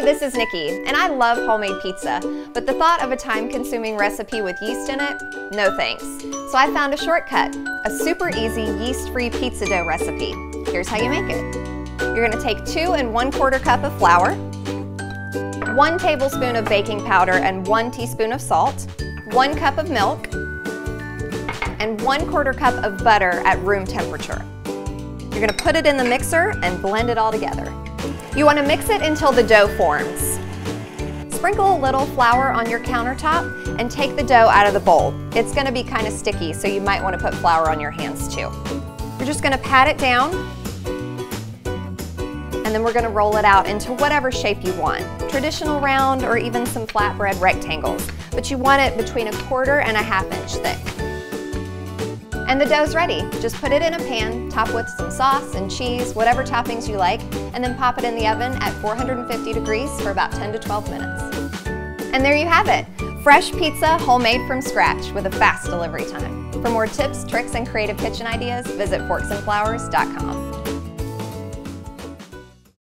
This is Nikki, and I love homemade pizza, but the thought of a time-consuming recipe with yeast in it? No thanks. So I found a shortcut, a super easy yeast-free pizza dough recipe. Here's how you make it. You're gonna take 2 1/4 cups of flour, 1 tablespoon of baking powder and 1 teaspoon of salt, 1 cup of milk, and 1/4 cup of butter at room temperature. You're gonna put it in the mixer and blend it all together. You wanna mix it until the dough forms. Sprinkle a little flour on your countertop and take the dough out of the bowl. It's gonna be kind of sticky, so you might wanna put flour on your hands too. You're just gonna pat it down, and then we're gonna roll it out into whatever shape you want. Traditional round or even some flatbread rectangles, but you want it between 1/4 and 1/2 inch thick. And the dough's ready. Just put it in a pan, top with some sauce and cheese, whatever toppings you like, and then pop it in the oven at 450 degrees for about 10 to 12 minutes. And there you have it, fresh pizza homemade from scratch with a fast delivery time. For more tips, tricks, and creative kitchen ideas, visit forksandflowers.com.